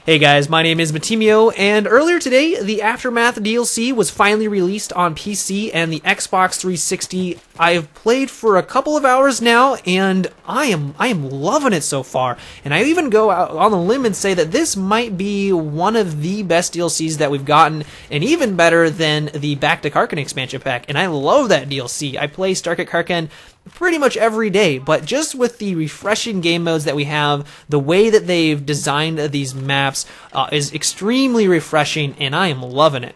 Hey guys, my name is Matimio, and earlier today, the Aftermath DLC was finally released on PC and the Xbox 360. I've played for a couple of hours now, and I am loving it so far. And I even go out on a limb and say that this might be one of the best DLCs that we've gotten, and even better than the Back to Karkin expansion pack. And I love that DLC. I play Stark at Karkin pretty much every day, but just with the refreshing game modes that we have, the way that they've designed these maps is extremely refreshing, and I am loving it.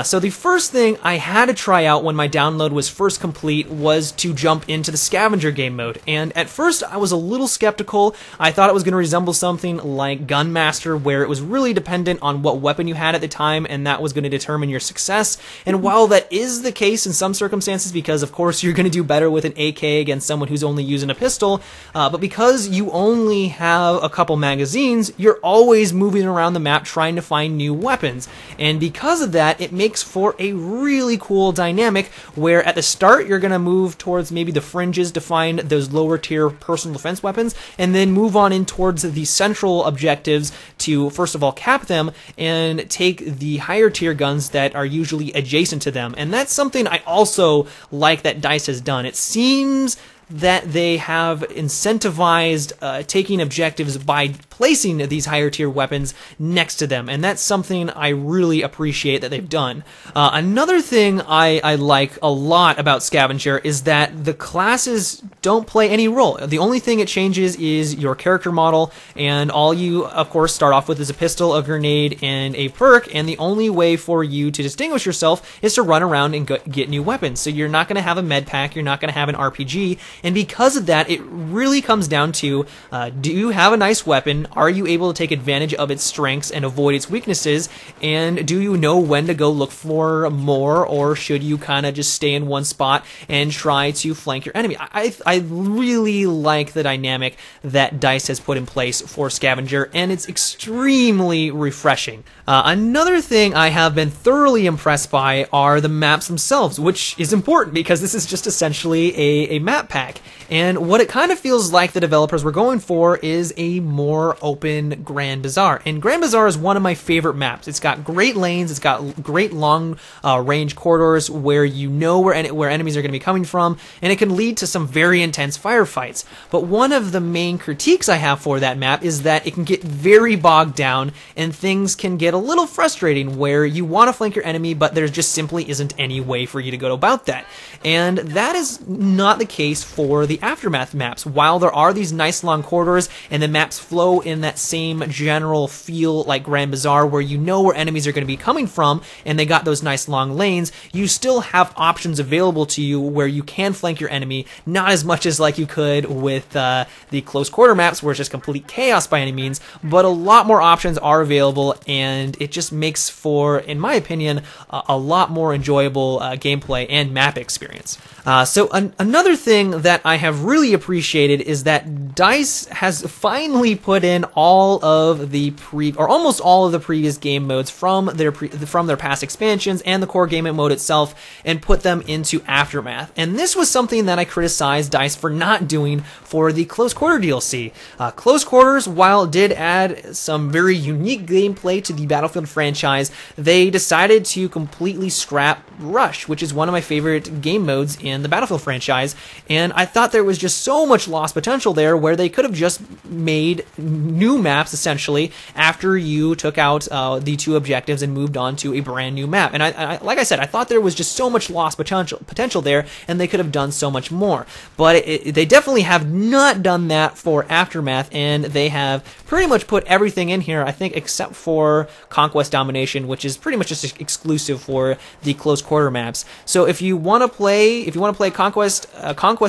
So the first thing I had to try out when my download was first complete was to jump into the Scavenger game mode. And at first I was a little skeptical. I thought it was going to resemble something like Gunmaster, where it was really dependent on what weapon you had at the time, and that was going to determine your success. And while that is the case in some circumstances, because of course you're going to do better with an AK against someone who's only using a pistol, but because you only have a couple magazines, you're always moving around the map trying to find new weapons. And because of that, it makes for a really cool dynamic where at the start you're going to move towards maybe the fringes to find those lower tier personal defense weapons, and then move on in towards the central objectives to first of all cap them and take the higher tier guns that are usually adjacent to them. And that's something I also like that DICE has done. It seems that they have incentivized taking objectives by placing these higher tier weapons next to them, and that's something I really appreciate that they've done. Another thing I like a lot about Scavenger is that the classes don't play any role. The only thing it changes is your character model, and all you of course start off with is a pistol, a grenade, and a perk, and the only way for you to distinguish yourself is to run around and get new weapons. So you're not going to have a med pack, you're not going to have an RPG. And because of that, it really comes down to, do you have a nice weapon? Are you able to take advantage of its strengths and avoid its weaknesses? And do you know when to go look for more, or should you kind of just stay in one spot and try to flank your enemy? I really like the dynamic that DICE has put in place for Scavenger, and it's extremely refreshing. Another thing I have been thoroughly impressed by are the maps themselves, which is important because this is just essentially a map pack. And what it kind of feels like the developers were going for is a more open Grand Bazaar. And Grand Bazaar is one of my favorite maps. It's got great lanes, it's got great long range corridors where you know where enemies are going to be coming from, and it can lead to some very intense firefights. But one of the main critiques I have for that map is that it can get very bogged down, and things can get a little frustrating where you want to flank your enemy, but there just simply isn't any way for you to go about that. And that is not the case for the Aftermath maps. While there are these nice long corridors and the maps flow in that same general feel like Grand Bazaar where you know where enemies are going to be coming from and they got those nice long lanes, you still have options available to you where you can flank your enemy, not as much as like you could with the close quarter maps where it's just complete chaos by any means, but a lot more options are available, and it just makes for, in my opinion, a lot more enjoyable gameplay and map experience. So another thing that I have really appreciated is that DICE has finally put in all of the almost all of the previous game modes from their past expansions and the core game mode itself, and put them into Aftermath. And this was something that I criticized DICE for not doing for the Close Quarter DLC. Close Quarters, while it did add some very unique gameplay to the Battlefield franchise, they decided to completely scrap Rush, which is one of my favorite game modes in the Battlefield franchise, and I thought there was just so much lost potential there where they could have just made new maps essentially after you took out the two objectives and moved on to a brand new map. And I like I said, I thought there was just so much lost potential there, and they could have done so much more. But they definitely have not done that for Aftermath, and they have pretty much put everything in here, I think, except for Conquest Domination, which is pretty much just exclusive for the close quarter maps. So if you want to play Conquest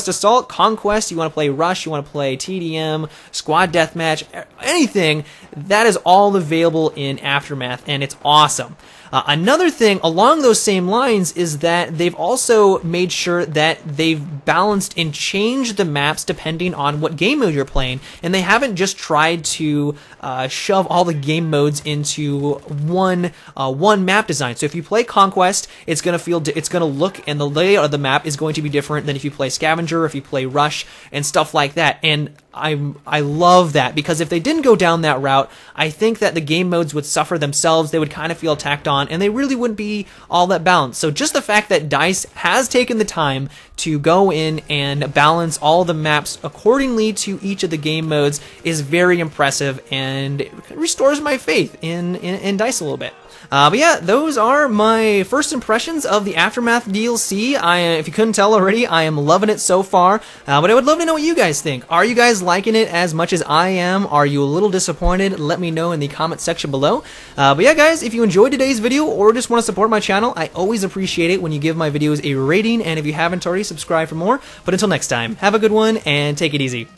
Assault, Conquest, you want to play Rush, you want to play TDM, Squad Deathmatch, anything, that is all available in Aftermath, and it's awesome. Another thing along those same lines is that they've also made sure that they've balanced and changed the maps depending on what game mode you're playing, and they haven't just tried to shove all the game modes into one map design. So if you play Conquest, it's going to look, and the layout of the map is going to be different than if you play Scavenger, if you play Rush, and stuff like that. And I love that, because if they didn't go down that route, I think that the game modes would suffer themselves. They would kind of feel tacked on, and they really wouldn't be all that balanced. So just the fact that DICE has taken the time to go in and balance all the maps accordingly to each of the game modes is very impressive, and it restores my faith in DICE a little bit. But yeah, those are my first impressions of the Aftermath DLC. If you couldn't tell already, I am loving it so far. But I would love to know what you guys think. Are you guys liking it as much as I am? Are you a little disappointed? Let me know in the comment section below. But yeah, guys, if you enjoyed today's video or just want to support my channel, I always appreciate it when you give my videos a rating. And if you haven't already, subscribe for more. But until next time, have a good one and take it easy.